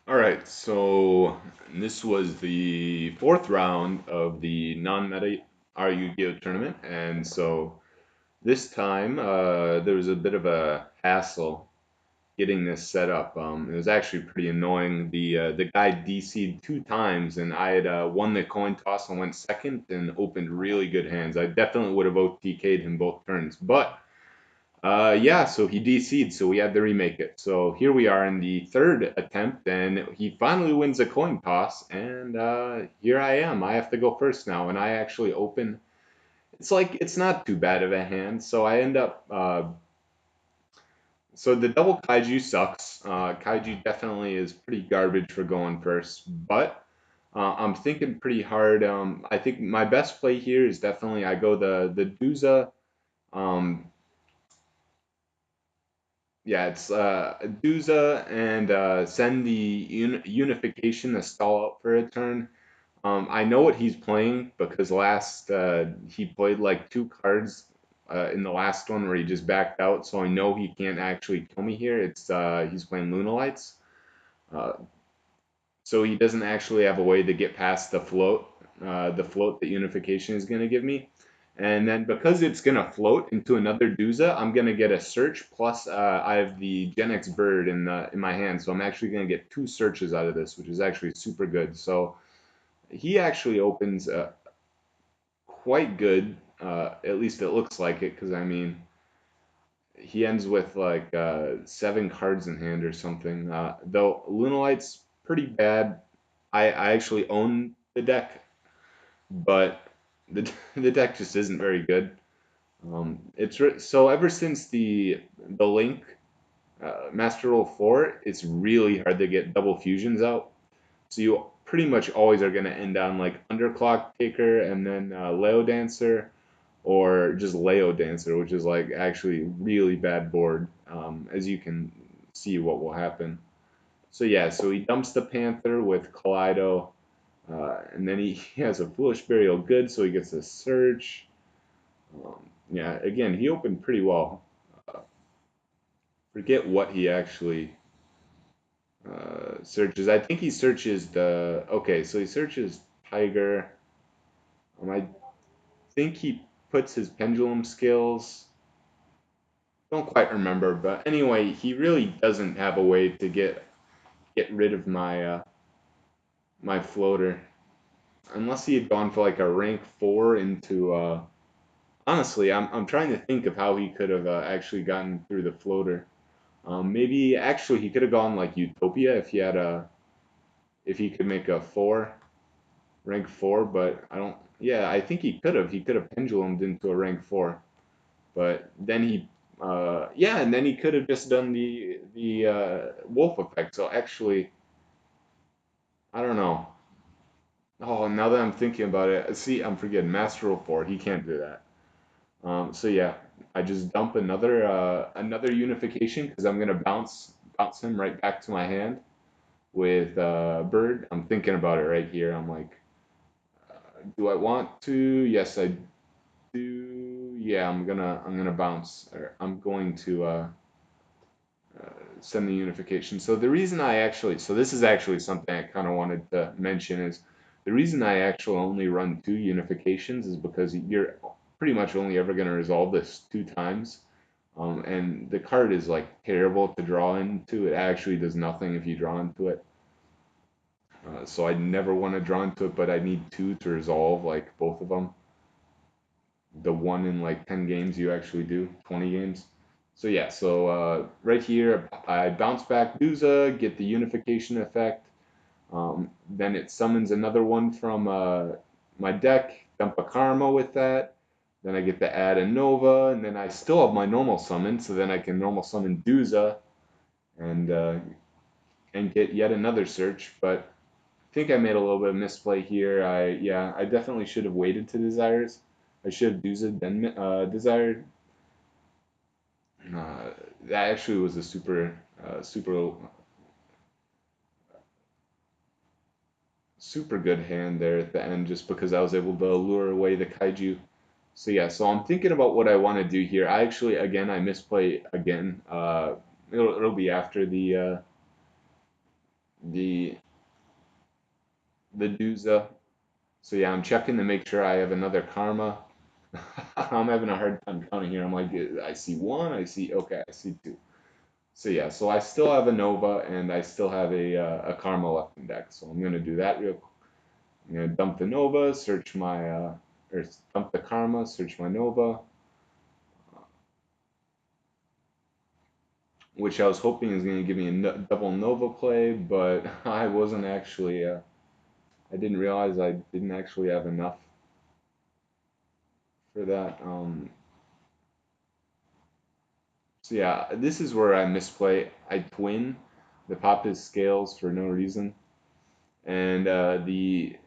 All right, so this was the fourth round of the non-meta Yu-Gi-Oh tournament, and so this time there was a bit of a hassle getting this set up. It was actually pretty annoying. The guy DC'd two times, and I had won the coin toss and went second and opened really good hands. I definitely would have OTK'd him both turns, but yeah, so he DC'd, so we had to remake it. So here we are in the third attempt, and he finally wins a coin toss, and here I am. I have to go first now, and I actually open. It's like it's not too bad of a hand, so I end up. So the double kaiju sucks. Kaiju definitely is pretty garbage for going first, but I'm thinking pretty hard. I think my best play here is definitely I go the Duza. Um, Yeah, it's Duza and send the unification to stall out for a turn. I know what he's playing because last he played like two cards in the last one where he just backed out, so I know he can't actually kill me here. It's he's playing Lunalights, uh, so he doesn't actually have a way to get past the float that unification is going to give me. And then because it's going to float into another Duza, I'm going to get a search plus I have the Gen X bird in my hand, so I'm actually going to get two searches out of this, which is actually super good. So he actually opens quite good, at least it looks like it, because I mean he ends with like seven cards in hand or something. Though Lunalight's pretty bad. I actually own the deck, but the deck just isn't very good. So ever since the Link Master Roll 4, it's really hard to get double fusions out. So you pretty much always are going to end on like Underclock Taker and then Leo Dancer or just Leo Dancer, which is like actually really bad board, as you can see what will happen. So yeah, so he dumps the Panther with Kaleido, and then he has a Foolish Burial Good, so he gets a search. Yeah, again, he opened pretty well. Uh, Forget what he actually searches. I think he searches the. Okay, so he searches Tiger. I think he puts his pendulum skills. Don't quite remember, but anyway, he really doesn't have a way to get rid of my floater unless he had gone for like a rank four into. Honestly, I'm trying to think of how he could have actually gotten through the floater. Maybe actually he could have gone like Utopia if he could make a four rank four, but I don't. Yeah, I think he could have. He could have pendulumed into a rank four, but then he. Yeah, and then he could have just done the wolf effect. So actually, I don't know. Oh, now that I'm thinking about it, see, I'm forgetting Master Roll 4. He can't do that. So yeah, I just dump another unification because I'm gonna bounce him right back to my hand with Bird. I'm thinking about it right here. I'm like, do I want to? Yes, I do. Yeah, I'm gonna bounce. Or I'm going to send the unification. So the reason I actually, so this is actually something I kind of wanted to mention is the reason I actually only run two unifications is because you're pretty much only ever going to resolve this two times. And the card is like terrible to draw into. It actually does nothing if you draw into it. So I never want to draw into it, but I need two to resolve like both of them. The one in like 10 games you actually do, 20 games. So yeah, so right here I bounce back Duza, get the unification effect. Then it summons another one from my deck, dump a Karma with that. Then I get to add a Nova, and then I still have my normal summon, so then I can normal summon Duza and uh, and get yet another search. But I think I made a little bit of misplay here. I definitely should have waited to desires. I should have Duza then desired. That actually was a super good hand there at the end, just because I was able to lure away the kaiju. So yeah, so I'm thinking about what I want to do here. I actually, again, I misplay again. It'll be after the Duza. So yeah, I'm checking to make sure I have another karma. I'm having a hard time counting here. I'm like, I see one, I see, okay, I see two. So yeah, so I still have a Nova and I still have a Karma left in deck. So I'm gonna do that real quick. I'm gonna dump the Nova, search my or dump the Karma, search my Nova, which I was hoping is gonna give me a double Nova play, but I wasn't actually. I didn't realize I didn't actually have enough for that. So yeah, this is where I misplay. I twin the pop his scales for no reason, and the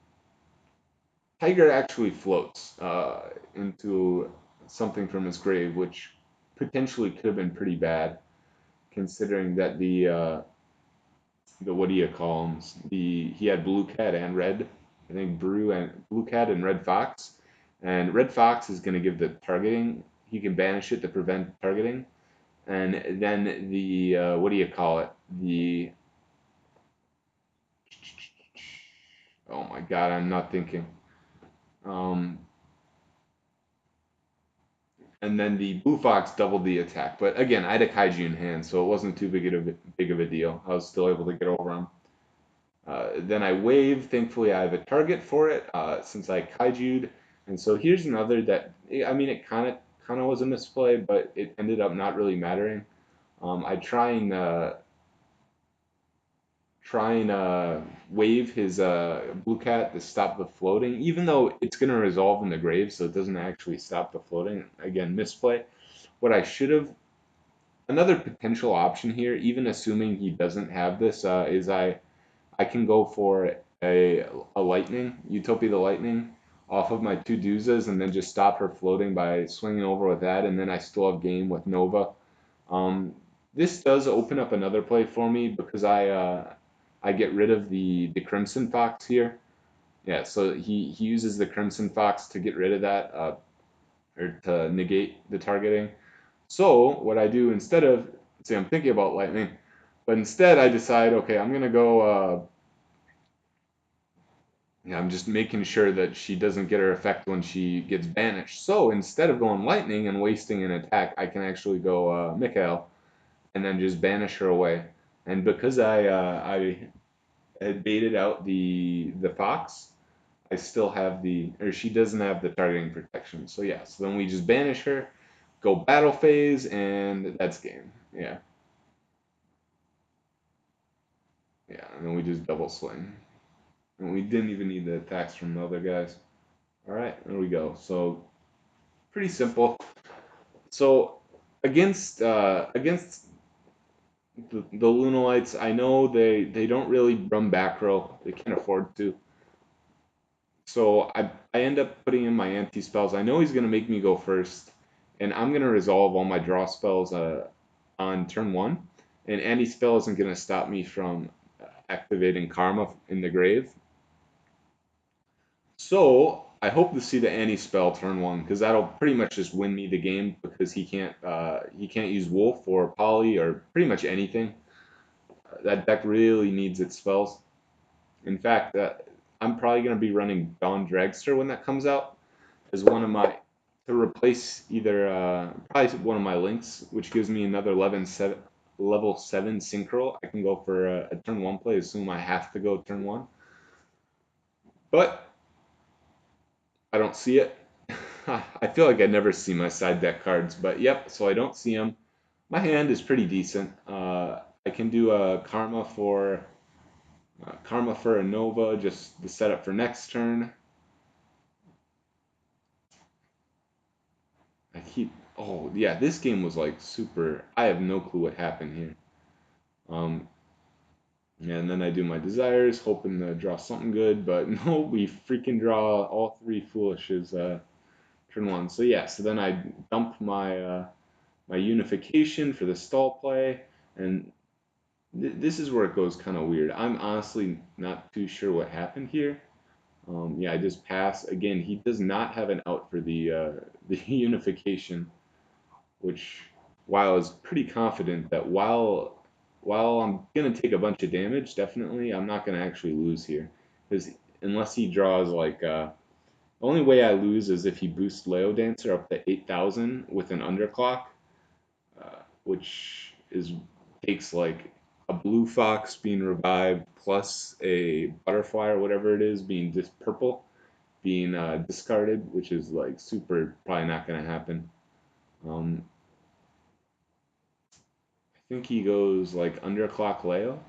Tiger actually floats into something from his grave, which potentially could have been pretty bad, considering that the what do you call him? The he had blue cat and red, I think blue cat and red fox, and red fox is going to give the targeting. He can banish it to prevent targeting, and then the what do you call it? The oh my god, I'm not thinking. Um, and then the Blue Fox doubled the attack. But again, I had a Kaiju in hand, so it wasn't too big of a deal. I was still able to get over him. Then I wave. Thankfully, I have a target for it since I Kaiju'd. And so here's another that I mean, it kind of was a misplay, but it ended up not really mattering. I try and wave his blue cat to stop the floating, even though it's going to resolve in the grave, so it doesn't actually stop the floating. Again, misplay. What I should have Another potential option here, even assuming he doesn't have this, is I can go for a lightning, Utopia the lightning, off of my two Duzas and then just stop her floating by swinging over with that, and then I still have game with Nova. Um, this does open up another play for me because I get rid of the Crimson Fox here. Yeah, so he uses the Crimson Fox to get rid of that or to negate the targeting. So what I do instead of, see, I'm thinking about lightning, but instead I decide, okay, I'm gonna go. Yeah, I'm just making sure that she doesn't get her effect when she gets banished. So instead of going lightning and wasting an attack, I can actually go Mikhail and then just banish her away. And because I had baited out the fox, I still have or she doesn't have the targeting protection. So yeah, so then we just banish her, go battle phase, and that's game. Yeah. Yeah, and then we just double swing. And we didn't even need the attacks from the other guys. All right, there we go. So pretty simple. So against the Lunalights, I know they don't really run back row. They can't afford to. So I end up putting in my anti spells. I know he's gonna make me go first, and I'm gonna resolve all my draw spells on turn one. And anti spell isn't gonna stop me from activating Karma in the grave. So I hope to see the anti spell turn one because that'll pretty much just win me the game because he can't use Wolf or Poly or pretty much anything. That deck really needs its spells. In fact, I'm probably gonna be running Dawn Dragster when that comes out as one of my to replace either probably one of my links, which gives me another level 7 synchro. I can go for a turn one play, assume I have to go turn one. But I don't see it. I feel like I never see my side deck cards, but yep, so I don't see them. My hand is pretty decent. I can do a Karma for a Nova, just the setup for next turn. I keep, oh yeah, this game was like super, I have no clue what happened here. Um, and then I do my desires, hoping to draw something good, but no, we freaking draw all three foolishes turn one. So yeah, so then I dump my unification for the stall play, and this is where it goes kind of weird. I'm honestly not too sure what happened here. Yeah, I just pass. Again, he does not have an out for the unification, which while I was pretty confident that while while I'm gonna take a bunch of damage, definitely, I'm not gonna actually lose here. Because unless he draws like the only way I lose is if he boosts Leo Dancer up to 8,000 with an underclock, which is takes like a blue fox being revived plus a butterfly or whatever it is being just purple being discarded, which is like super probably not gonna happen. Um, I think he goes like underclock Leo.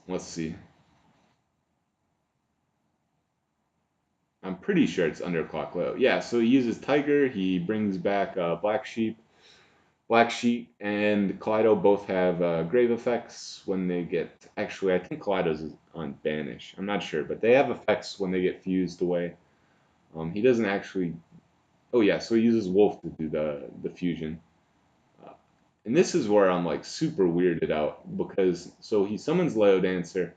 Let's see. I'm pretty sure it's underclock Leo. Yeah, so he uses Tiger. He brings back Black Sheep. Black Sheep and Kaleido both have grave effects when they get. Actually, I think Kaleido's is on banish. I'm not sure, but they have effects when they get fused away. He doesn't actually. Oh yeah, so he uses Wolf to do the fusion. Uh, and this is where I'm like super weirded out because so he summons Leo Dancer.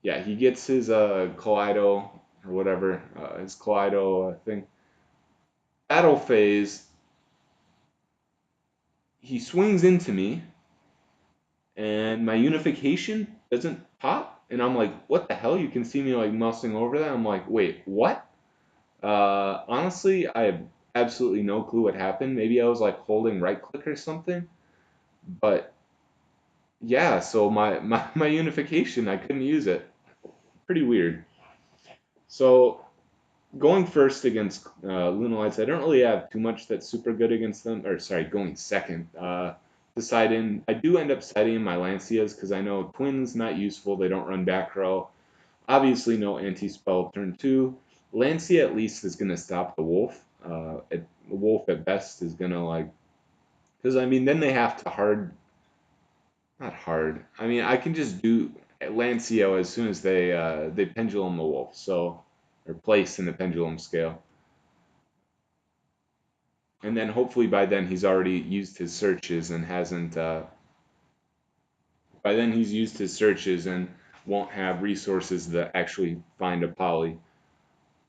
Yeah, he gets his Kaleido or whatever his Kaleido thing. Battle phase. He swings into me and my unification doesn't pop. And I'm like, what the hell? You can see me like mousing over that. I'm like, wait, what? Honestly, I have absolutely no clue what happened. Maybe I was like holding right click or something. But yeah, so my unification, I couldn't use it. Pretty weird. So going first against Lunalights, I don't really have too much that's super good against them. Or sorry, going second. Deciding I do end up setting my Lancias because I know Twins not useful. They don't run back row. Obviously, no anti-spell turn two. Lancia at least is gonna stop the wolf. The wolf at best is gonna like because I mean then they have to hard not hard. I mean I can just do Lancio as soon as they pendulum the wolf. So or place in the pendulum scale. And then hopefully by then he's already used his searches and hasn't by then he's used his searches and won't have resources to actually find a poly.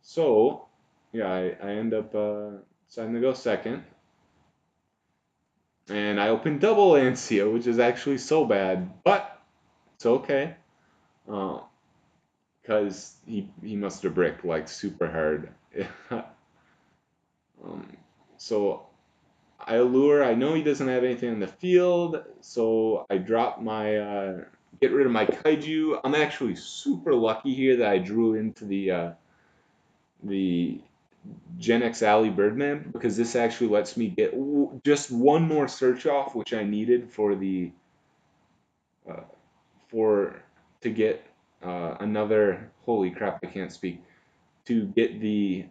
So yeah, I end up deciding to go second. And I opened double Ansia, which is actually so bad, but it's okay. Because he must have bricked like super hard. um, so I allure. I know he doesn't have anything in the field, so I drop my get rid of my kaiju. I'm actually super lucky here that I drew into the Gen X Alley Birdman because this actually lets me get just one more search off, which I needed for the uh, for to get another. Holy crap! I can't speak. To get the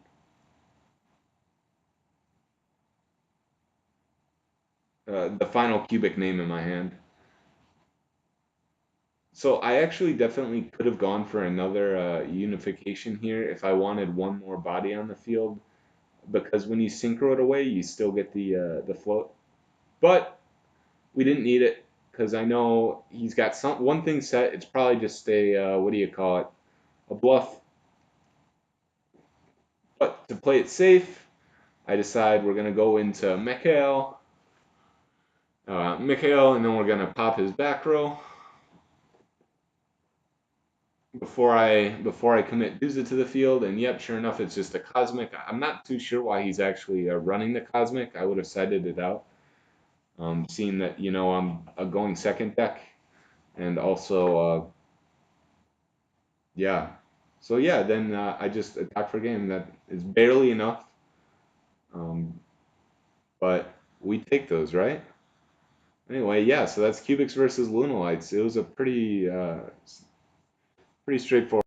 final cubic name in my hand. So I actually definitely could have gone for another unification here if I wanted one more body on the field because when you synchro it away, you still get the float. But we didn't need it because I know he's got some one thing set. It's probably just a what do you call it? A bluff. But to play it safe, I decide we're gonna go into Mikhail, and then we're gonna pop his back row before I commit Duza to the field. And yep, sure enough, it's just a cosmic. I'm not too sure why he's actually running the cosmic. I would have cited it out, seeing that I'm going second deck, and also yeah. So yeah, then I just attack for game. That is barely enough, um, but we take those, right? Anyway, yeah. So that's Cubics versus Lunalights. It was a pretty straightforward.